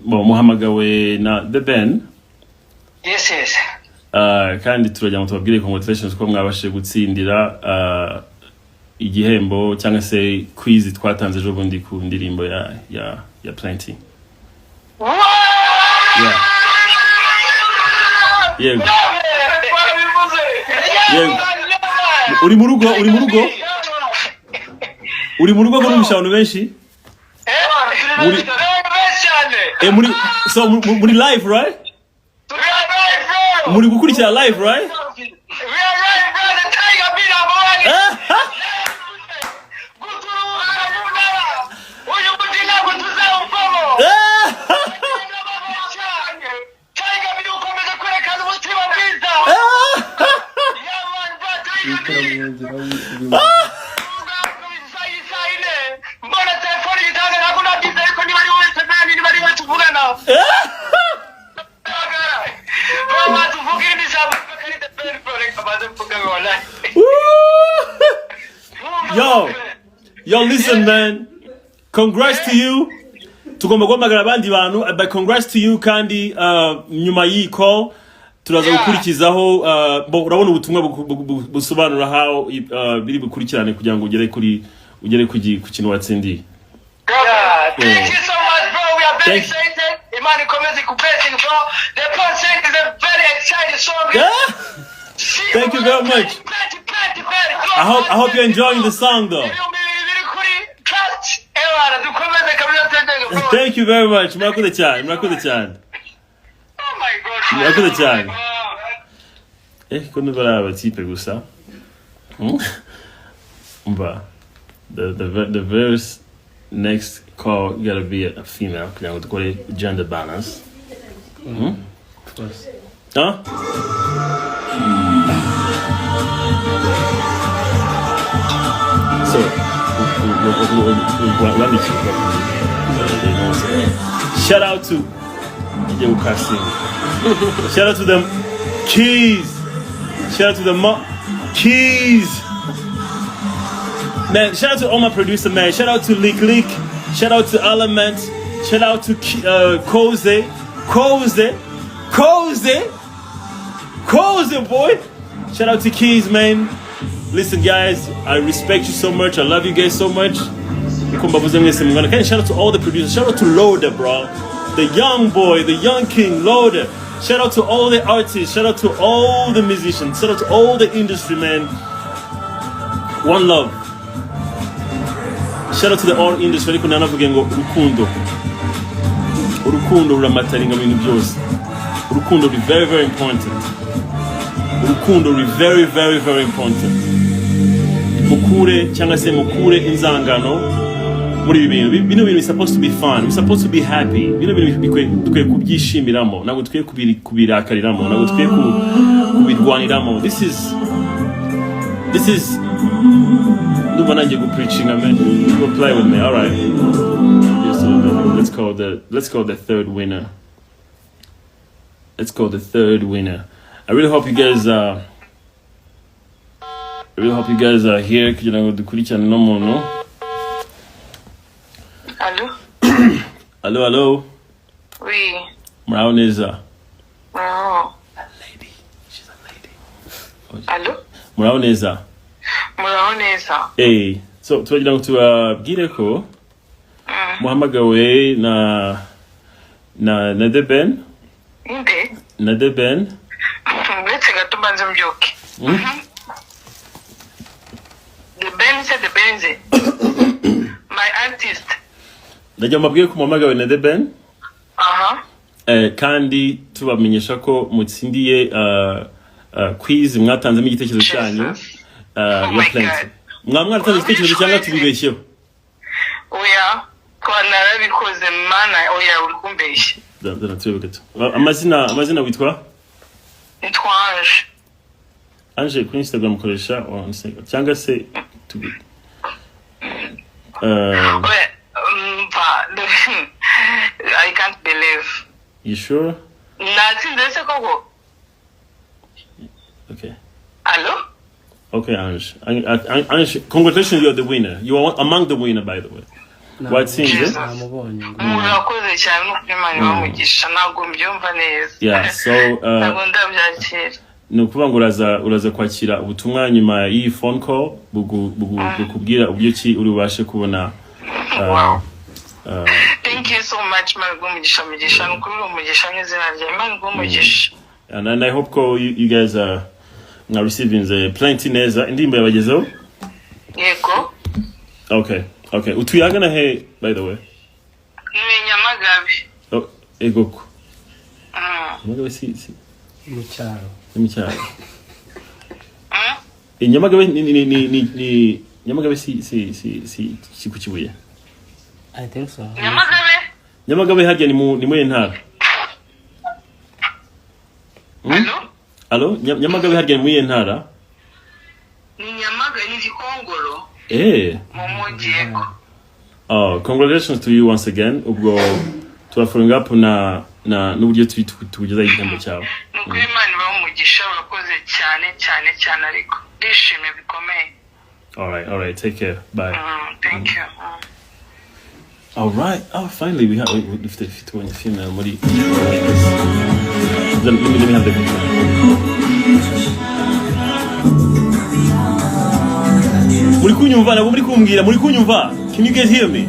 muhamagawe na The Ben. Yes. Kandi turajya ngo tubabwire congratulations ko mwabashije gutsindira igihembo cyangwa se quiz twatanze ejo bundi ku ndirimbo ya Plenty. Yego. Uri mu rugo ko n'umushabano benshi? Muri live, right? Muri gukurikira live, right? We are live, brother. Tiger beat up on Yo, listen, man. Congrats to you. Tugomba guhamagara abandi bantu, but congrats to you kandi nyuma y'iyi call turaza gukurikizaho urabona ubutumwa busobanura how biri bukurikirane kugira ngo ugere ku kintu watsindiye. Thank you so much, bro. We are very excited. Imani komeze kublessing, bro. The project is a very exciting song. Thank you very much. I hope you're enjoying the song though. Thank you very much. Murakoze cyane. Oh my God. Murakoze cyane. Kono baraba tipe gusa. The verse next call gotta be a female kugira ngo dukore gender balance. First. Huh? So, shout out to shout out to them keys. Shout out to the keys. Man, shout out to all my producer, man. Shout out to Lick. Shout out to Element. Shout out to Cozy, boy. Shout out to Keys, man. Listen, guys, I respect you so much. I love you guys so much. Shout out to all the producers. Shout out to Loader, bro. The young boy, the young king, Loader. Shout out to all the artists. Shout out to all the musicians. Shout out to all the industry, man. One love. Shout out to the all industry. Urukundo ruramataringa ibintu byose. Urukundo is very, very important. Urukundo is very, very, very important. Mukure cyangwa se mukure inzangano muri ibi bintu. Bino bintu is supposed to be fun. We're supposed to be happy. Bino bintu tukwiye kubyishimiramo. Ntabwo tukwiye kubirakariramo. Ntabwo tukwiye kubirwaniramo. This is Ndumva nanjye go preaching, man. Go play with me. All right. Let's call the third winner. Let's call the third winner. I really hope you guys are here kugira ngo dukurikirane no muntu. Hello. Oui. Muraho neza. Muraho. A lady. She's a lady. Hello. Muraho neza. Hey, so turagira ngo tubabwire ko muhamagawe na The Ben. Na The Ben. Let's get to banza mjoke. The Ben. My artist. Ndajya mabwiye ko muhamagawe na The Ben. Kandi tubamenyesha ko mutsindiye quiz mwatanzemo igitekerezo cyanyu. Ya Plenty. Mwaratanze igitekerezo cyangwa tubibeshyeho? Oya, kwa narabikoze mana oya uri kumbeshya. Dana tuyoboke tu. Amazina witwa? Nitwa Ange kuri Instagram koresha on Instagram. Cyangwa se tubi. I can't believe. You sure? Natsinze koko. Okay. Hello? Okay, Ange. Congratulations, you're the winner. You are among the winner, by the way. watsinze murakoze cyane no kwimana bamugisha ntabwo mbyumva neza yeah so ntabwo ndabyakira ni ukuvuga ngo uraza kwakira ubutumwa nyuma y'iyi phone call bukubwira uburyo ki uri bubashe kubona thank you so much mugisha nukuri umugisha n'izina rya Imana umugisha and I hope you guys are receiving plenty neza indirimbo yabagezeho yego okay utuyagana he by the way ni Nyamagabe egoko Nyamagabe si mu cyaro Nyamagabe ni Nyamagabe si ku Kibuye I think so Nyamagabe hajya ni mu ntara Allo Nyamagabe hajya ni mu ntara ni Nyamagabe ni Gikongoro mu mujyi congratulations to you once again ubwo turafollowing up na n'uburyo tugeza igihembo cyawe nuko Imana bamugisha urakoze cyane ariko ndishimye bikomeye all right take care bye thank you all right finally we have if you want to film muri let me have the muri kunyumva nabo muri kumbwira muri kunyumva can you guys hear me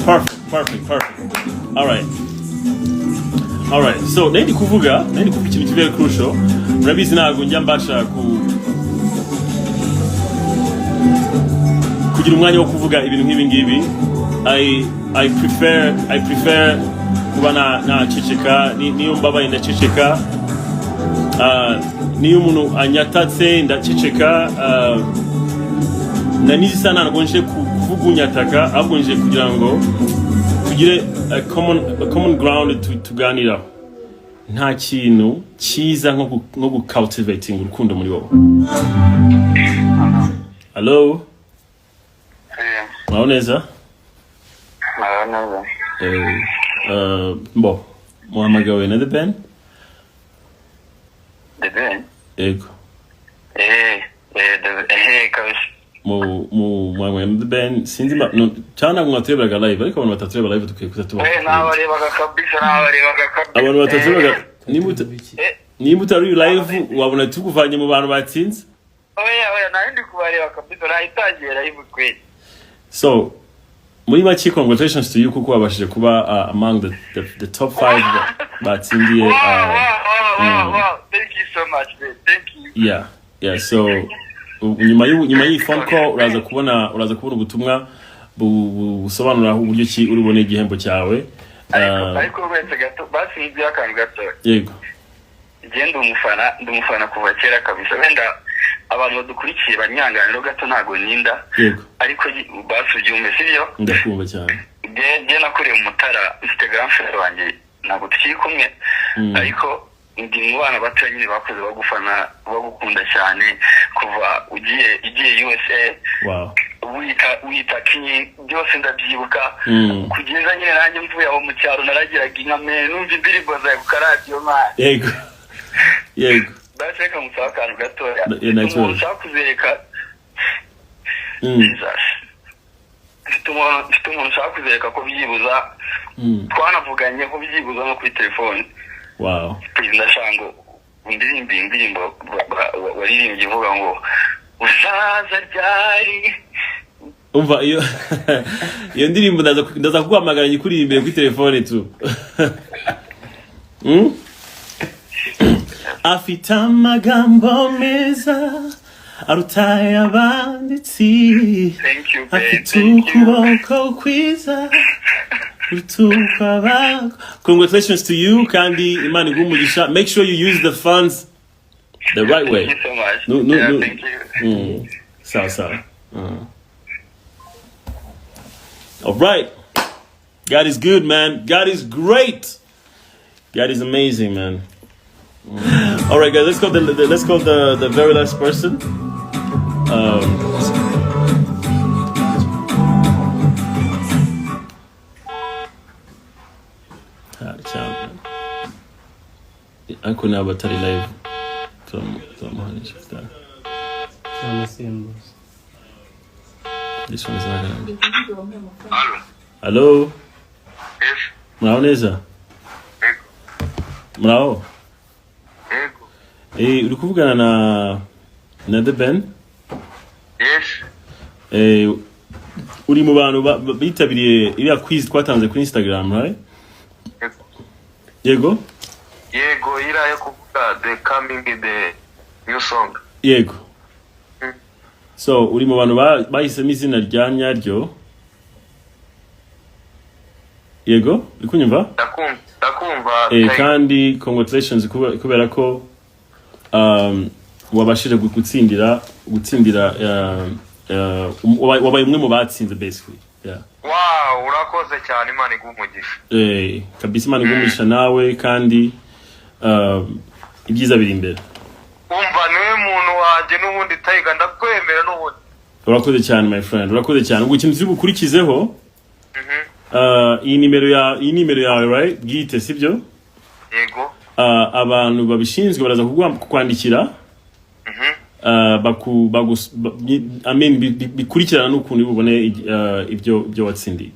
perfect all right so nandi kuvuga ikintu kibere crucial murabizi ntago njya mbasha kugira umwanya wo kuvuga ibintu nk'ibi ngibi I prefer kuba na ceceka niyo mbabaye ndaceceka niyo umuntu anyatatse ndaceceka na nisa ntabwo nje kuvuga unyataka ahubwo nje kugira ngo tugire a common ground tuganiraho nta kintu cyiza nko cultivating urukundo muri wowe hello Maoneza bo muhamagawe na the band ego kabisa mu the band sinzi no cyane mwaturebaga live ariko abantu batatureba live tukikuza tuba nabarebaga kabisa abantu batatureba niba utari live wabona tukuvanye mu bantu batsinze oya nandi kubareba kabisa nayitangira live kweli so muri make congratulations to you kuko wabashije kuba among the top 5 batsindiye thank you so much man. Thank you yeah so nyuma y'i phone call uraza kubona ubutumwa busobanura uburyo ki uri bone igihembo cyawe ariko wese gato basinzi akantu gato yego igenda umufana kuva kera kabisa wenda abantu badukurikiye banyanganiro gato ntago ninda yego ariko basubyumve sibyo ndakumva cyane je nakuriye mu Mutara Instagram share wanjye ntago tukiri kumwe ariko ndi mu bana bato nyine bakoze bagufana bagukunda cyane kuva ugiye USA wow wita kinyi byose ndabyibuka kugeza nyine nanjye mvuye aho mu cyaro naragiraga inkamene numva indirimbo zawe ku radio man yego basi reka musaba akantu gatoya umuntu kuzereka mfite umuntu ushaka kuzereka ko byibuza twanavuganye ko byibuza no kuri telefone wow ndashango indirimbo waririmbye ivuga ngo uzaza ryari umva iyo ndirimbo ndaza kuguhamagara nyikuri imbere kuri telefone tu afite amagambo meza arutaye abanditsi afite ukuboko kwiza congratulations to you kandi Imana igumugisha. Make sure you use the funds the right way. Thank you so much. No. Thank you. Sawa. All right. God is good, man. God is great. God is amazing, man. All right, guys. Let's go. Let's call the very last person. Uncle now battery live from This one is not gonna be. Halo. Hello. Yes. Muraho neza? Yego. Muraho? Yego. Uri kuvugana na The Ben? Yes. Uri mu bantu bitabiriye iriya quiz twatanze kuri Instagram, right? Yego? Yego, iriya yo kuvuga the coming the new song. Yego. So, uri mu bantu bahisemo izina rya nyaryo? Yego? Uri kunyumva? Ndakumva. Kandi congratulations kubera ko wabashije gutsindira wabaye umwe mu batsinze basically. Yeah. Wow, urakoze cyane, Imana igumugisha. Kabisa Imana igumugisha nawe kandi ibyiza biri imbere. Umva niwe muntu wanje n'ubundi Tiger ndakwemera n'ubundi. Urakoze cyane my friend, urakoze cyane. Ubwo ikintu cy'ubukurikizeho iyi nimero yawe right bwite sibyo? Yego. Abantu babishinzwe baraza kukwandikira bikurikirana n'ukuntu bubone ibyo watsindiye.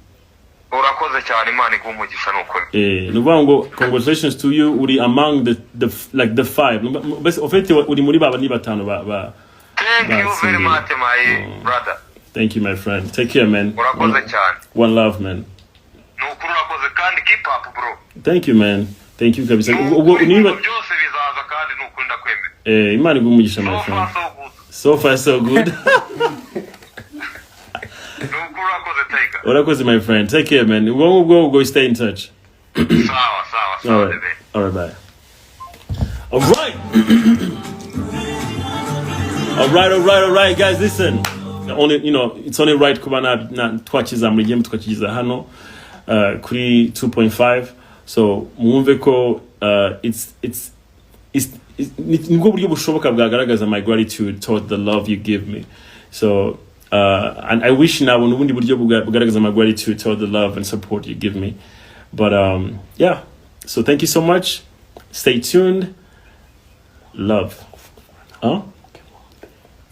Urakoze cyane, Imana igumugisha n'ukuri. Nuvuga ngo congratulations to you, uri among the five. En fait uri muri baba ni batanu ba. Thank you very much my brother. Thank you my friend. Take care man. Urakoze cyane. One love man. Nukuri urakoze kandi keep up bro. Thank you man. Thank you kabisa. Ubwo niba byose bizaza kandi nukuri ndakwemera. Imana igumugisha my friend. So far so good. Urakoze my friend. Take care man. We'll go stay in touch. Sawa. All right, bye. All right, guys. Listen, it's only right kuba na twachiza muri game tukachiza hano kuri 2.5. So mwumve ko it's nibwo buryo bushoboka bwagaragaza my gratitude toward the love you give me. So and I wish now ubundi buryo bugaragaza my gratitude toward the love and support you give me. But yeah. So thank you so much. Stay tuned. Love.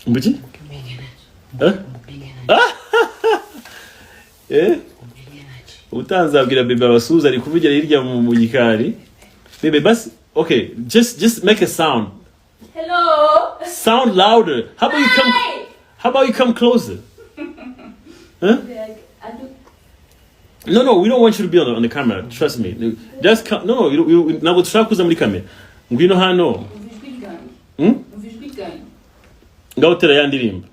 Mbere? Utanzabwira bebe abasuza ari kuvugira hirya mu gikari. Bebe basi okay, just make a sound. Hello. Sound louder. How about you come closer? Huh? No, we don't want you to be on the camera. Trust me. Just come. No, you ntabwo dushaka kuza muri camera. Ngwino hano. Ngaho tera ya ndirimbo.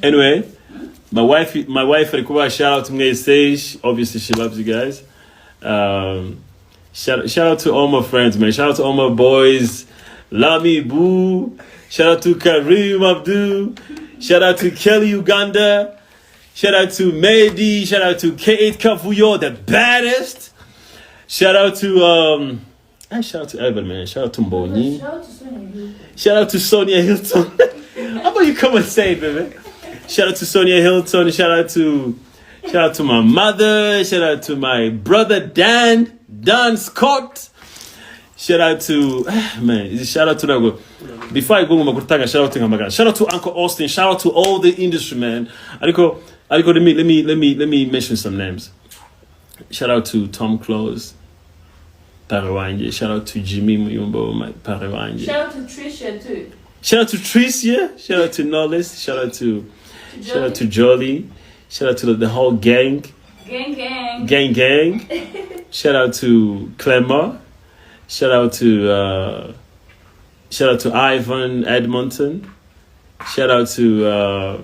Anyway, my wife alikuwa shout out to me stage. Obviously she loves you guys. Shout out to all my friends, man. Shout out to all my boys. Lami Boo. Shout out to Karim Abdul. Shout out to Kelly Uganda. Shout out to Mehdi. Shout out to K8 Kafuyo, the baddest. Shout out to shout out to everybody, man. Shout out to Mboni. Shout out to Sonia Hilton. How about you come and say it, baby? Shout out to Sonia Hilton. Shout out to my mother. Shout out to my brother Dan Scott. Shout out to shout out to Yago. Before I go shout out to Hamaga. Shout out to Uncle Austin. Shout out to all the industry, man. Let me mention some names. Shout out to Tom Close. Parawanje. Shout out to Jimmy Muyumbo, my Parawanje. Shout out to Tricia too. Shout out to Tricia. Shout out to Knowles. Shout out to Jolly. Shout out to the whole gang. Gang. Shout out to Clemmer. Shout out to Ivan Edmonton. Shout out to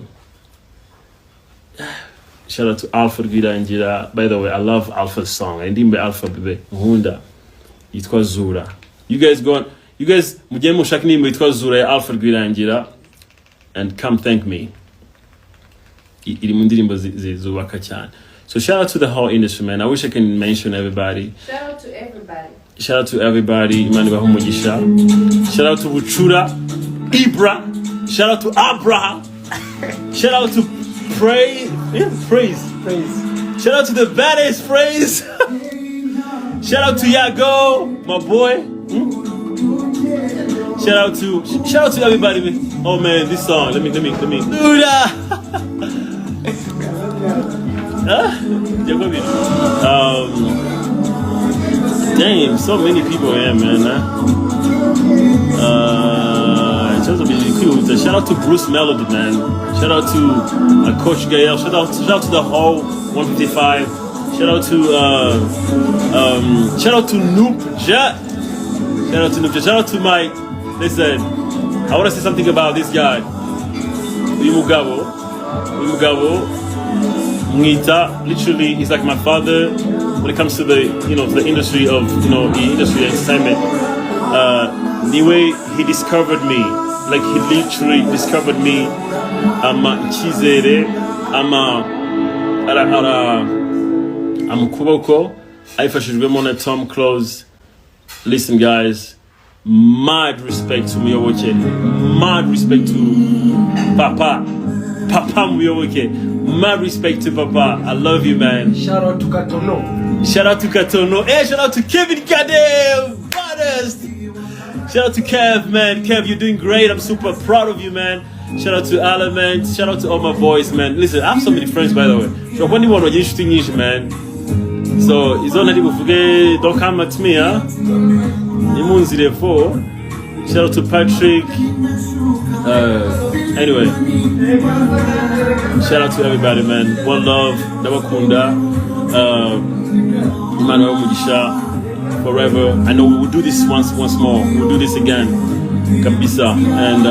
Alfred Vida Njira. By the way, I love Alpha's song. I didn't be Alpha Bebe. Hunda. It was Zura. You guys mujye mushaka nimba yitwa Zura ya Alfred Vida Njira and come thank me. Iri mu ndirimbo zubaka cyane. So shout out to the whole industry, man. I wish I can mention everybody. Shout out to everybody. Imana ibahe umugisha. Shout out to Buchura, Ibra. Shout out to Abraham. Shout out to Praise. Shout out to the baddest Praise. Shout out to Yago, my boy. Shout out to everybody. Oh man, this song. Let me do that. Damn, so many people here, man. Shout out to Bruce Melody, man. Shout out to Coach Gael. Shout out to the whole 155. Shout out to Noop Jet. Shout out to Mike. Listen, I want to say something about this guy. Mugabo. Ngita, literally, he's like my father when it comes to the, the industry of, the industry of entertainment. The way he discovered me, like he literally discovered me. I'm Kuboko. Aifashijwemo na Tom Close. Listen, guys. Mad respect to Muyoboke. Mad respect to Papa Muyoboke. Mad respect to Papa. I love you, man. Shout out to Katono. Hey, shout out to Kevin Kadel. Baddest. Shout out to Kev, man. Kev, you're doing great. I'm super proud of you, man. Shout out to Element. Shout out to all my boys, man. Listen, I have so many friends, by the way. So when you want to interesting niche, man. So it's only people forget. Don't come at me, huh? Shout out to Patrick. Anyway, shout out to everybody, man. One love, Dawakunda, Emmanuel Mujisha, forever. I know we will do this once more. We'll do this again, Kabisa, and